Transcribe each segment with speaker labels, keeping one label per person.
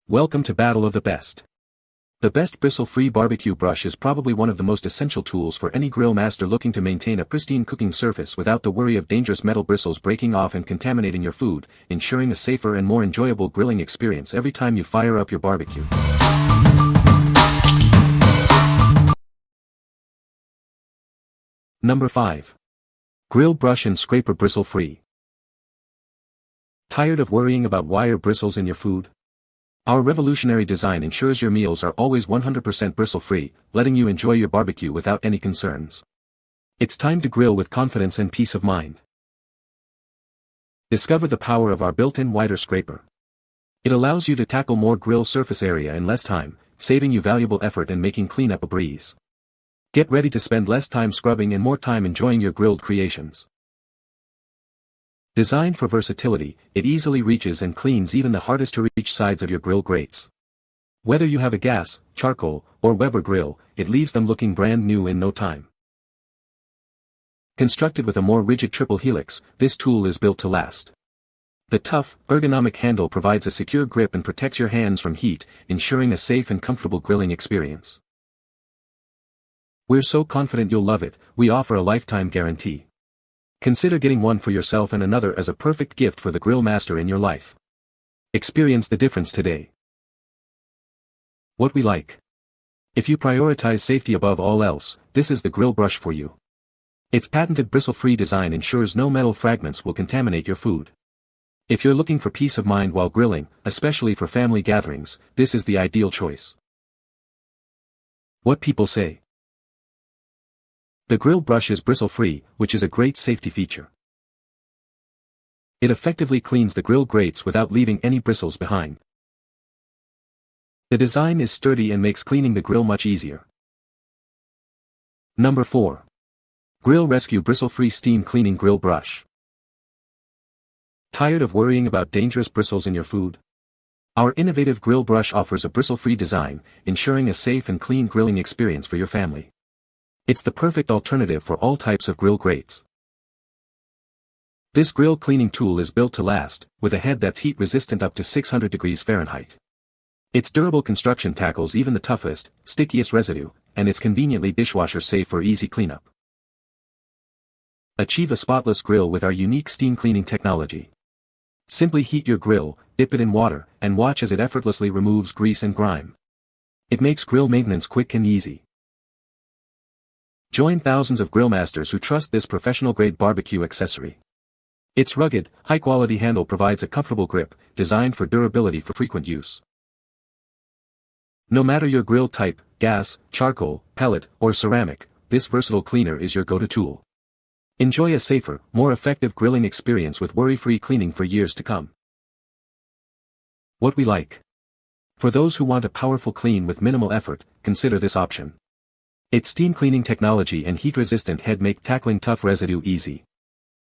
Speaker 1: Welcome to Battle of the Best. The best bristle-free barbecue brush is probably one of the most essential tools for any grill master looking to maintain a pristine cooking surface without the worry of dangerous metal bristles breaking off and contaminating your food, ensuring a safer and more enjoyable grilling experience every time you fire up your barbecue. Number 5. Grill Brush and Scraper Bristle-Free. Tired of worrying about wire bristles in your food? Our revolutionary design ensures your meals are always 100% bristle-free, letting you enjoy your barbecue without any concerns. It's time to grill with confidence and peace of mind. Discover the power of our built-in wider scraper. It allows you to tackle more grill surface area in less time, saving you valuable effort and making cleanup a breeze. Get ready to spend less time scrubbing and more time enjoying your grilled creations. Designed for versatility, it easily reaches and cleans even the hardest-to-reach sides of your grill grates. Whether you have a gas, charcoal, or Weber grill, it leaves them looking brand new in no time. Constructed with a more rigid triple helix, this tool is built to last. The tough, ergonomic handle provides a secure grip and protects your hands from heat, ensuring a safe and comfortable grilling experience. We're so confident you'll love it, we offer a lifetime guarantee. Consider getting one for yourself and another as a perfect gift for the grill master in your life. Experience the difference today. What we like. If you prioritize safety above all else, this is the grill brush for you. Its patented bristle-free design ensures no metal fragments will contaminate your food. If you're looking for peace of mind while grilling, especially for family gatherings, this is the ideal choice. What people say. The grill brush is bristle-free, which is a great safety feature. It effectively cleans the grill grates without leaving any bristles behind. The design is sturdy and makes cleaning the grill much easier. Number 4. Grill Rescue Bristle-Free Steam Cleaning Grill Brush. Tired of worrying about dangerous bristles in your food? Our innovative grill brush offers a bristle-free design, ensuring a safe and clean grilling experience for your family. It's the perfect alternative for all types of grill grates. This grill cleaning tool is built to last, with a head that's heat resistant up to 600 degrees Fahrenheit. Its durable construction tackles even the toughest, stickiest residue, and it's conveniently dishwasher safe for easy cleanup. Achieve a spotless grill with our unique steam cleaning technology. Simply heat your grill, dip it in water, and watch as it effortlessly removes grease and grime. It makes grill maintenance quick and easy. Join thousands of grill masters who trust this professional-grade barbecue accessory. Its rugged, high-quality handle provides a comfortable grip, designed for durability for frequent use. No matter your grill type, gas, charcoal, pellet, or ceramic, this versatile cleaner is your go-to tool. Enjoy a safer, more effective grilling experience with worry-free cleaning for years to come. What we like. For those who want a powerful clean with minimal effort, consider this option. Its steam cleaning technology and heat-resistant head make tackling tough residue easy.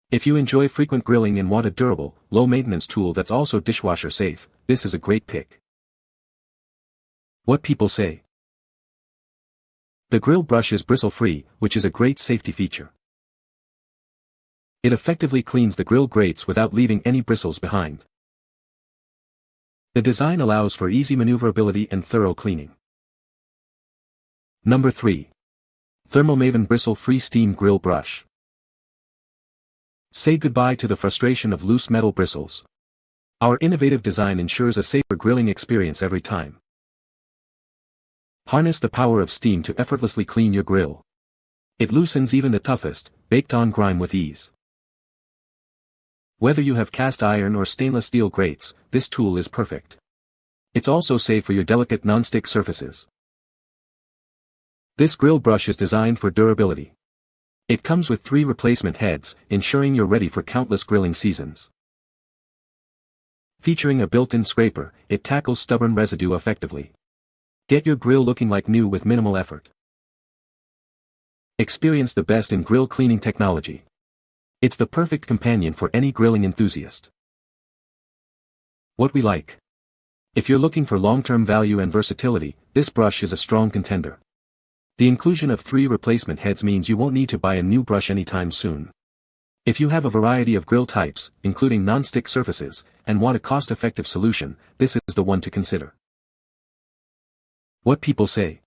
Speaker 1: If you enjoy frequent grilling and want a durable, low-maintenance tool that's also dishwasher safe, this is a great pick. What people say. The grill brush is bristle-free, which is a great safety feature. It effectively cleans the grill grates without leaving any bristles behind. The design allows for easy maneuverability and thorough cleaning. Number 3. Thermomaven Bristle-Free Steam Grill Brush. Say goodbye to the frustration of loose metal bristles. Our innovative design ensures a safer grilling experience every time. Harness the power of steam to effortlessly clean your grill. It loosens even the toughest, baked-on grime with ease. Whether you have cast iron or stainless steel grates, this tool is perfect. It's also safe for your delicate non-stick surfaces. This grill brush is designed for durability. It comes with 3 replacement heads, ensuring you're ready for countless grilling seasons. Featuring a built-in scraper, it tackles stubborn residue effectively. Get your grill looking like new with minimal effort. Experience the best in grill cleaning technology. It's the perfect companion for any grilling enthusiast. What we like. If you're looking for long-term value and versatility, this brush is a strong contender. The inclusion of 3 replacement heads means you won't need to buy a new brush anytime soon. If you have a variety of grill types, including non-stick surfaces, and want a cost-effective solution, this is the one to consider. What people say.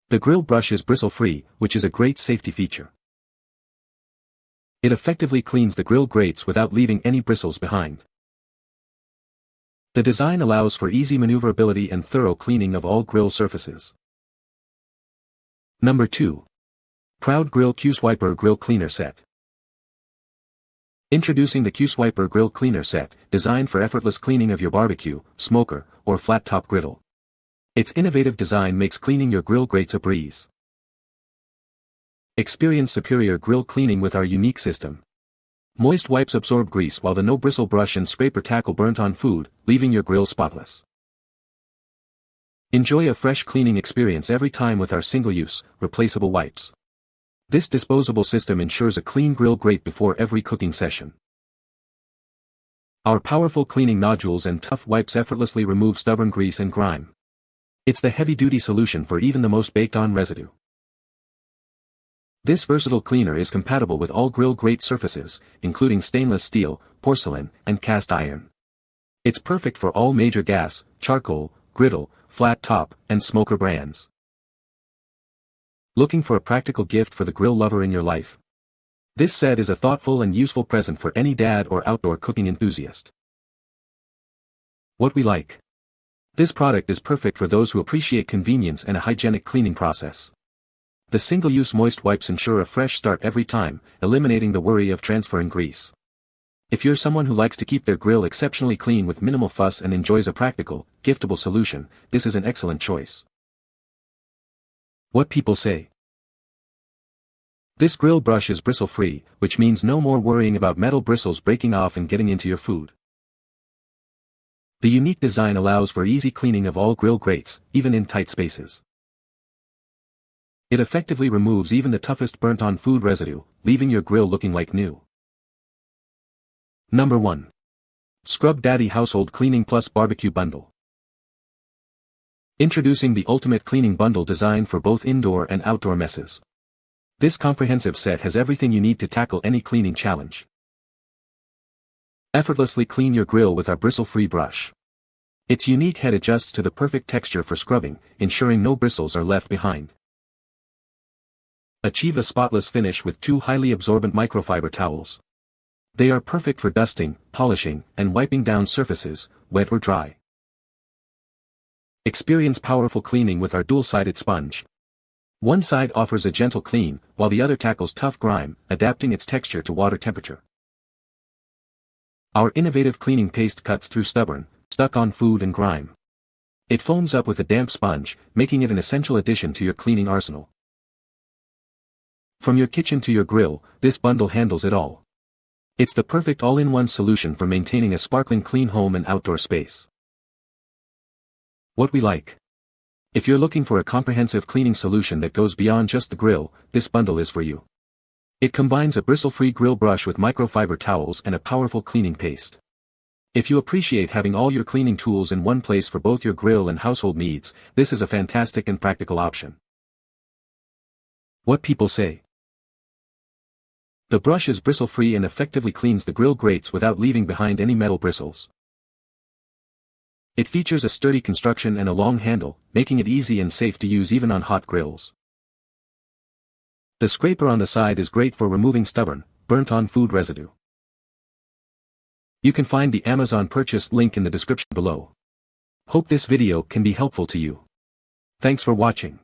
Speaker 1: The grill brush is bristle-free, which is a great safety feature. It effectively cleans the grill grates without leaving any bristles behind. The design allows for easy maneuverability and thorough cleaning of all grill surfaces. Number 2. Proud Grill Q-Swiper Grill Cleaner Set. Introducing the Q-Swiper Grill Cleaner Set, designed for effortless cleaning of your barbecue, smoker, or flat-top griddle. Its innovative design makes cleaning your grill grates a breeze. Experience superior grill cleaning with our unique system. Moist wipes absorb grease while the no-bristle brush and scraper tackle burnt on food, leaving your grill spotless. Enjoy a fresh cleaning experience every time with our single-use, replaceable wipes. This disposable system ensures a clean grill grate before every cooking session. Our powerful cleaning nodules and tough wipes effortlessly remove stubborn grease and grime. It's the heavy-duty solution for even the most baked-on residue. This versatile cleaner is compatible with all grill grate surfaces, including stainless steel, porcelain, and cast iron. It's perfect for all major gas, charcoal, griddle, flat top, and smoker brands. Looking for a practical gift for the grill lover in your life? This set is a thoughtful and useful present for any dad or outdoor cooking enthusiast. What we like. This product is perfect for those who appreciate convenience and a hygienic cleaning process. The single-use moist wipes ensure a fresh start every time, eliminating the worry of transferring grease. If you're someone who likes to keep their grill exceptionally clean with minimal fuss and enjoys a practical, giftable solution, this is an excellent choice. What people say. This grill brush is bristle-free, which means no more worrying about metal bristles breaking off and getting into your food. The unique design allows for easy cleaning of all grill grates, even in tight spaces. It effectively removes even the toughest burnt-on food residue, leaving your grill looking like new. Number 1. Scrub Daddy Household Cleaning Plus Barbecue Bundle. Introducing the ultimate cleaning bundle designed for both indoor and outdoor messes. This comprehensive set has everything you need to tackle any cleaning challenge. Effortlessly clean your grill with our bristle-free brush. Its unique head adjusts to the perfect texture for scrubbing, ensuring no bristles are left behind. Achieve a spotless finish with 2 highly absorbent microfiber towels. They are perfect for dusting, polishing, and wiping down surfaces, wet or dry. Experience powerful cleaning with our dual-sided sponge. One side offers a gentle clean, while the other tackles tough grime, adapting its texture to water temperature. Our innovative cleaning paste cuts through stubborn, stuck-on food and grime. It foams up with a damp sponge, making it an essential addition to your cleaning arsenal. From your kitchen to your grill, this bundle handles it all. It's the perfect all-in-one solution for maintaining a sparkling clean home and outdoor space. What we like. If you're looking for a comprehensive cleaning solution that goes beyond just the grill, this bundle is for you. It combines a bristle-free grill brush with microfiber towels and a powerful cleaning paste. If you appreciate having all your cleaning tools in one place for both your grill and household needs, this is a fantastic and practical option. What people say. The brush is bristle-free and effectively cleans the grill grates without leaving behind any metal bristles. It features a sturdy construction and a long handle, making it easy and safe to use even on hot grills. The scraper on the side is great for removing stubborn, burnt-on food residue. You can find the Amazon purchase link in the description below. Hope this video can be helpful to you. Thanks for watching.